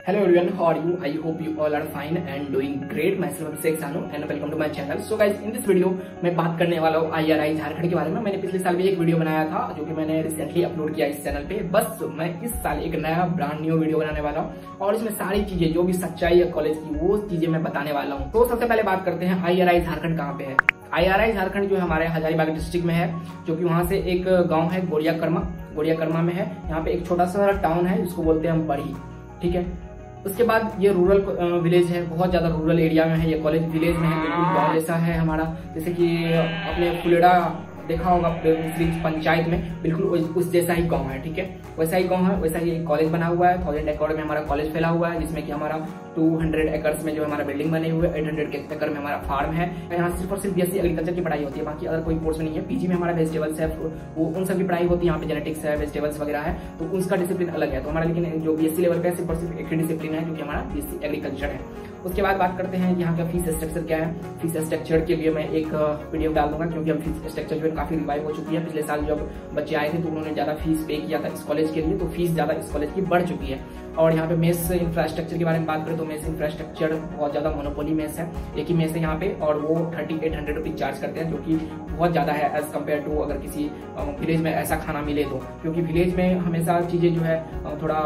Hello everyone, how are you? I hope you all are fine and doing great. Myself Abhishek Sanu and welcome to my channel. So guys, in this video मैं बात करने वाला हूँ IRI Jharkhand के बारे में। मैंने पिछले साल भी एक वीडियो बनाया था जो कि मैंने रिसेंटली अपलोड किया इस चैनल पे। बस मैं इस साल एक नया ब्रांड न्यू वीडियो बनाने वाला हूँ और इसमें सारी चीजें जो भी सच्चाई है कॉलेज की वो चीजें मैं बताने वाला हूँ। तो सबसे पहले बात करते हैं IRI झारखंड कहाँ पे है। IRI झारखंड जो है हमारे हजारीबाग डिस्ट्रिक्ट में है, जो कि वहाँ से एक गाँव है गोड़िया कर्मा में है। यहाँ पे एक छोटा सा टाउन है जिसको बोलते हैं हम बड़ी, ठीक है। उसके बाद ये रूरल विलेज है, बहुत ज्यादा रूरल एरिया में है ये कॉलेज, विलेज में है, बिल्कुल गाँव जैसा है हमारा। जैसे कि अपने फुलेड़ा देखा होगा पंचायत में, बिल्कुल उस जैसा ही गांव है, ठीक है। वैसा ही गांव है, वैसा ही कॉलेज बना हुआ है। 1000 एकड़ में हमारा कॉलेज फैला हुआ है, जिसमें कि हमारा 200 एकर्स में जो हमारा बिल्डिंग बने हुए, 800 एकड़ में हमारा फार्म है। यहाँ सिर्फ और सिर्फ BSc एग्रीकल्चर की पढ़ाई होती है, बाकी अदर कोई कोर्स में नहीं है। PG में हमारा वेजिटेबल्स है, वो उन सब की पढ़ाई होती है। यहाँ पे जेनेटिक्स है, वेजिटेबल्स वगैरह है, तो उसका डिसिप्लिन अलग है। तो हमारा लेकिन जो BSc लेवल पे सिर्फ और सिर्फ एक डिसिप्लिन है, जो कि हमारा BSc एग्रीकल्चर है। उसके बाद बात करते हैं यहाँ का फीस स्ट्रक्चर क्या है। फीस स्ट्रक्चर के लिए मैं एक वीडियो डाल दूंगा, क्योंकि अब फीस स्ट्रक्चर जो है काफी रिवाइव हो चुकी है। पिछले साल जब बच्चे आए थे तो उन्होंने ज्यादा फीस पे किया था इस कॉलेज के लिए, तो फीस ज्यादा इस कॉलेज की बढ़ चुकी है। और यहाँ पे मेस इंफ्रास्ट्रक्चर के बारे में बात करें तो मेस इंफ्रास्ट्रक्चर बहुत ज्यादा मोनोपोली मेस है, एक ही मेस है यहाँ पे, और वो 3800 रुपीज चार्ज करते हैं, जो कि बहुत ज्यादा है एज कम्पेयर टू अगर किसी विलेज में ऐसा खाना मिले तो। क्योंकि विलेज में हमेशा चीजें जो है थोड़ा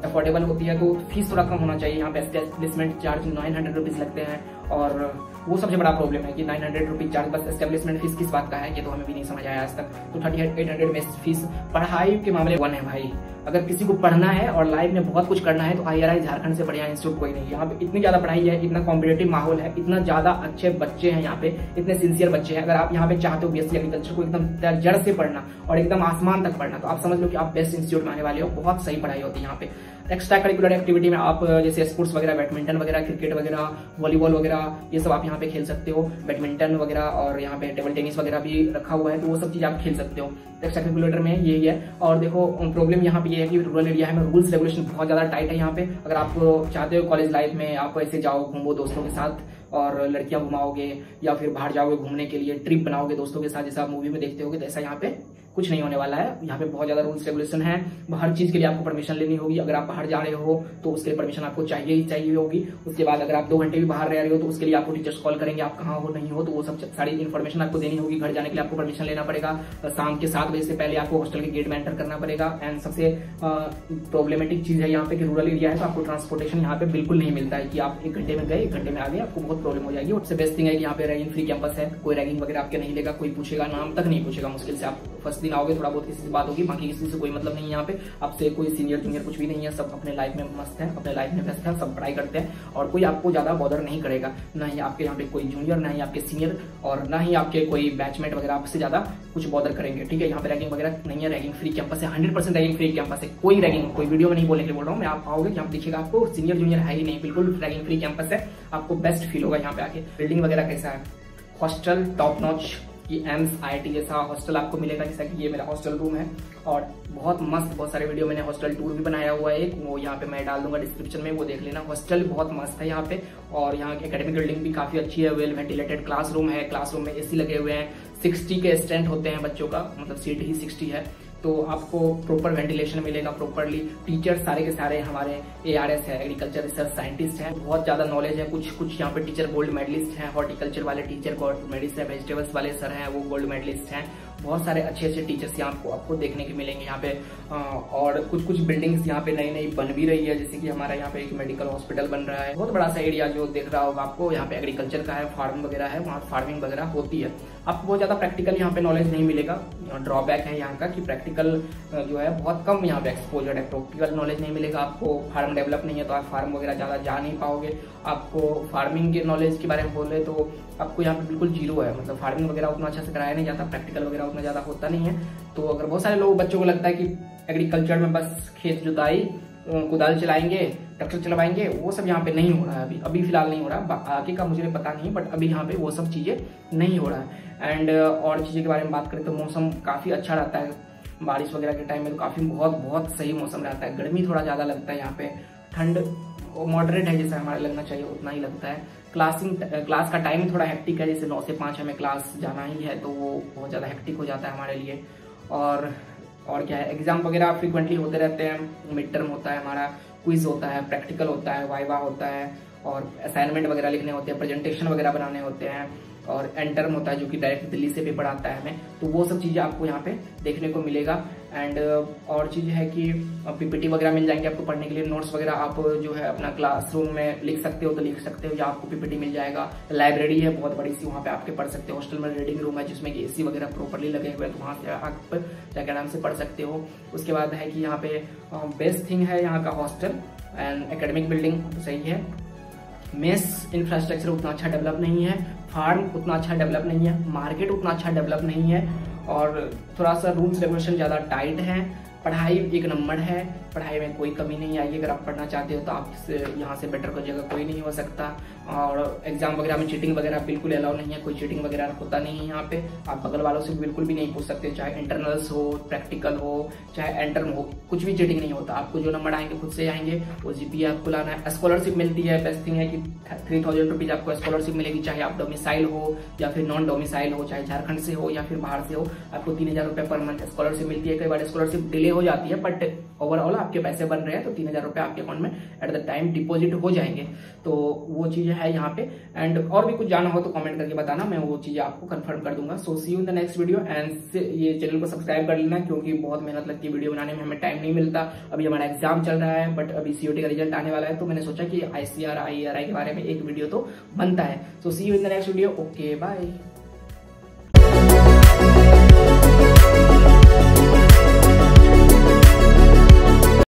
अफोर्डेबल होती है, तो फीस थोड़ा कम होना चाहिए। यहाँ पे एस्टेब्लिशमेंट चार्ज 900 रुपीज लगते हैं, और वो सबसे बड़ा प्रॉब्लम है कि 900 रुपीज चार्ज बस एस्टेब्लिशमेंट फीस किस बात का है, ये तो हमें भी नहीं समझ आया आज तक। तो 3800 में फीस पढ़ाई के मामले वन है भाई। अगर किसी को पढ़ना है और लाइफ में बहुत कुछ करना है तो IRI झारखंड से बढ़िया इंस्टीट्यूट कोई नहीं है। यहाँ पे इतनी ज्यादा पढ़ाई है, इतना कॉम्पिटेटिव माहौल है, इतना ज्यादा अच्छे बच्चे हैं यहाँ पे, इतने सिंसियर बच्चे हैं। अगर आप यहाँ पे चाहते हो BSc एग्रीकल्चर को एकदम जड़ से पढ़ना और एकदम आसमान तक पढ़ना, तो आप समझ लो कि आप बेस्ट इंस्टीट्यूट में आने वाले हो। बहुत सही पढ़ाई होती है यहाँ पे। एक्स्ट्रा करिकुलर एक्टिविटी में आप जैसे स्पोर्ट्स वगैरह, बैडमिंटन वगैरह, क्रिकेट वगैरह, वॉलीबॉल वगैरह, ये सब आप यहाँ पे खेल सकते हो। बैडमिंटन वगैरह और यहाँ पे टेबल टेनिस वगैरह भी रखा हुआ है, तो वो सब चीज आप खेल सकते हो। एक्स्ट्रा करिकुलर में यही है। और देखो प्रॉब्लम यहाँ पे ये है कि रूरल एरिया है, रूल्स रेगुलेशन बहुत ज्यादा टाइट है यहाँ पे। अगर आप चाहते हो कॉलेज लाइफ में आप ऐसे जाओ, घूमो दोस्तों के साथ और लड़कियां घुमाओगे, या फिर बाहर जाओगे घूमने के लिए, ट्रिप बनाओगे दोस्तों के साथ, जैसा आप मूवी में देखते होगे, तो ऐसा यहाँ पे कुछ नहीं होने वाला है। यहाँ पे बहुत ज्यादा रूल्स रेगुलेशन है। हर चीज के लिए आपको परमिशन लेनी होगी। अगर आप बाहर जा रहे हो तो उसके लिए परमिशन आपको चाहिए ही चाहिए होगी। उसके बाद अगर आप 2 घंटे भी बाहर रह रहे हो तो उसके लिए आपको टीचर्स कॉल करेंगे, आप कहाँ हो नहीं हो, तो वो सब सारी इन्फॉर्मेशन आपको देनी होगी। घर जाने के लिए आपको परमिशन लेना पड़ेगा। शाम के 7 बजे से पहले आपको हॉस्टल के गेट में एंटर करना पड़ेगा। एंड सबसे प्रॉब्लमेटिक चीज है यहाँ पे कि रूरल एरिया है, तो आपको ट्रांसपोर्टेशन यहाँ पे बिल्कुल नहीं मिलता है कि आप 1 घंटे में गए, 1 घंटे में आ गए, आपको बहुत प्रॉब्लम हो जाएगी। उससे बेस्ट थिंग है कि यहाँ पे रैगिंग फ्री कैंपस है, कोई रैगिंग वगैरह आपके नहीं लेगा, कोई पूछेगा, नाम तक नहीं पूछेगा मुश्किल से। आप फर्स्ट दिन आओगे, थोड़ा बहुत किसी से बात होगी, बाकी किसी से कोई मतलब नहीं है यहाँ पे। आपसे कोई सीनियर जूनियर कुछ भी नहीं है, सब अपने लाइफ में मस्त है, अपने लाइफ में व्यस्त है, सब पढ़ाई करते हैं और कोई आपको ज्यादा बॉदर नहीं करेगा। ना ही आपके यहाँ पे कोई जूनियर, ना ही आपके सीनियर, और ना ही आपके कोई बैचमेट वगैरह आपसे ज्यादा कुछ बॉदर करेंगे, ठीक है। यहाँ पे रैगिंग वगैरह नहीं है, रैगिंग फ्री कैंपस है, 100% रैगिंग फ्री कैंपस है। कोई रैगिंग, कोई वीडियो में नहीं बोलने के लिए बोल रहा हूँ मैं। आप आओगे यहाँ पे दिखेगा आपको सीनियर जूनियर है ही नहीं, बिल्कुल रैगिंग फ्री कैंपस है। आपको बेस्ट फील होगा यहाँ पे आके। बिल्डिंग वगैरह कैसा है, हॉस्टल टॉप नॉच कि एम्स IIT जैसा हॉस्टल आपको मिलेगा, जैसा कि ये मेरा हॉस्टल रूम है और बहुत मस्त। बहुत सारे वीडियो मैंने हॉस्टल टूर भी बनाया हुआ है एक, वो यहाँ पे मैं डाल दूंगा डिस्क्रिप्शन में, वो देख लेना। हॉस्टल बहुत मस्त है यहाँ पे, और यहाँ की एकेडमिक बिल्डिंग भी काफी अच्छी है। वेल वेंटिलेटेड क्लासरूम है, क्लासरूम में AC लगे हुए हैं। 60 के स्ट्रेंथ होते हैं बच्चों का, मतलब सीट ही 60 है, तो आपको प्रॉपर वेंटिलेशन मिलेगा प्रॉपरली। टीचर सारे के सारे हमारे ARS है, एग्रीकल्चर रिसर्च साइंटिस्ट हैं, बहुत ज्यादा नॉलेज है। कुछ यहाँ पे टीचर गोल्ड मेडलिस्ट हैं, हॉर्टिकल्चर वाले टीचर गोल्ड मेडलिस्ट है, वेजिटेबल्स वाले सर हैं वो गोल्ड मेडलिस्ट हैं। बहुत सारे अच्छे अच्छे टीचर्स यहाँ आपको देखने के मिलेंगे यहाँ पे। और कुछ बिल्डिंग्स यहाँ पे नई नई बन भी रही है, जैसे कि हमारा यहाँ पे एक मेडिकल हॉस्पिटल बन रहा है। बहुत बड़ा सा एरिया जो दिख रहा होगा आपको, यहाँ पे एग्रीकल्चर का है, फार्म वगैरह है, वहाँ फार्मिंग वगैरह होती है। आपको बहुत ज्यादा प्रैक्टिकल यहाँ पे नॉलेज नहीं मिलेगा। ड्रॉबैक है यहाँ का कि प्रैक्टिकल जो है बहुत कम यहाँ पे एक्सपोजर है, प्रैक्टिकल नॉलेज नहीं मिलेगा आपको। फार्म डेवलप नहीं है तो आप फार्म वगैरह ज्यादा जा नहीं पाओगे। आपको फार्मिंग के नॉलेज के बारे में बोले तो आपको यहाँ पे बिल्कुल जीरो है, मतलब फार्मिंग वगैरह उतना अच्छा से कराया नहीं जाता, प्रैक्टिकल वगैरह उतना ज्यादा होता नहीं है। तो अगर बहुत सारे लोग बच्चों को लगता है कि एग्रीकल्चर में बस खेत जुताई, कुदाल चलाएंगे, ट्रैक्टर चलवाएंगे, वो सब यहाँ पे नहीं हो रहा है। अभी फिलहाल नहीं हो रहा, आगे का मुझे पता नहीं, बट अभी यहाँ पे वो सब चीजें नहीं हो रहा है। एंड और चीजें के बारे में बात करें तो मौसम काफी अच्छा रहता है। बारिश वगैरह के टाइम में तो काफी बहुत सही मौसम रहता है। गर्मी थोड़ा ज्यादा लगता है यहाँ पे, ठंड मॉडरेट है, जैसे हमारे लगना चाहिए उतना ही लगता है। क्लास का टाइम थोड़ा हेक्टिक है, जैसे 9 से 5 हमें क्लास जाना ही है, तो वो बहुत ज़्यादा हेक्टिक हो जाता है हमारे लिए। और क्या है, एग्जाम वगैरह फ्रीक्वेंटली होते रहते हैं। मिड टर्म होता है हमारा, क्विज होता है, प्रैक्टिकल होता है, वाइवा होता है और असाइनमेंट वगैरह लिखने होते हैं, प्रेजेंटेशन वगैरह बनाने होते हैं और एंटर्म होता है जो कि डायरेक्ट दिल्ली से पेपर आता है हमें। तो वो सब चीज़ें आपको यहाँ पे देखने को मिलेगा। एंड और चीज़ है कि पीपीटी वगैरह मिल जाएंगे आपको पढ़ने के लिए। नोट्स वगैरह आप जो है अपना क्लासरूम में लिख सकते हो तो लिख सकते हो, या आपको पीपीटी मिल जाएगा। लाइब्रेरी है बहुत बड़ी सी, वहाँ पे आपके पढ़ सकते हो। हॉस्टल में रीडिंग रूम है जिसमें कि एसी वगैरह प्रॉपरली लगे हुए हैं, तो वहाँ से आप जाकर आराम से पढ़ सकते हो। उसके बाद है कि यहाँ पे बेस्ट थिंग है यहाँ का हॉस्टल एंड एकेडमिक बिल्डिंग सही है। मेस इंफ्रास्ट्रक्चर उतना अच्छा डेवलप नहीं है, फार्म उतना अच्छा डेवलप नहीं है, मार्केट उतना अच्छा डेवलप नहीं है और थोड़ा सा रूल्स रेगुलेशन ज़्यादा टाइट है। पढ़ाई एक नंबर है, पढ़ाई में कोई कमी नहीं आएगी। अगर आप पढ़ना चाहते हो तो आपसे यहाँ से बेटर कोई जगह कोई नहीं हो सकता। और एग्जाम वगैरह में चीटिंग वगैरह बिल्कुल अलाउ नहीं है, कोई चीटिंग वगैरह होता नहीं है यहाँ पे। आप बगल वालों से बिल्कुल भी नहीं पूछ सकते, चाहे इंटरनल्स हो, प्रैक्टिकल हो, चाहे एंटर्म हो, कुछ भी चीटिंग नहीं होता। आपको जो नंबर आएंगे खुद से आएंगे, वो जीपीए आपको लाना है। स्कॉलरशिप मिलती है, बेस्ट थिंग है कि 3000 रुपीज आपको स्कॉलरशिप मिलेगी, चाहे आप डोमिसाइल हो या फिर नॉन डोमिसाइल हो, चाहे झारखंड से हो या फिर बाहर से हो। आपको 3000 रुपये पर मंथ स्कॉलरशिप मिलती है। कई बार स्कॉलरशिप डिले हो जाती है, बट ओवरऑल आपके पैसे बन रहे हैं तो 3000 रुपये आपके अकाउंट में एट द टाइम डिपॉजिट हो जाएंगे। तो वो चीजें है यहाँ पे। एंड और भी कुछ जानना हो तो कमेंट करके बताना, मैं वो चीजें आपको कंफर्म कर दूंगा। So see you in the next video and ये चैनल को सब्सक्राइब कर लेना, क्योंकि बहुत मेहनत लगती है वीडियो बनाने में, हमें टाइम नहीं मिलता। अभी हमारा एग्जाम चल रहा है, बट अभी सीओटी का रिजल्ट आने वाला है, तो मैंने सोचा कि ICR IRI के बारे में एक वीडियो तो बनता है। So see you in the next video. Okay bye.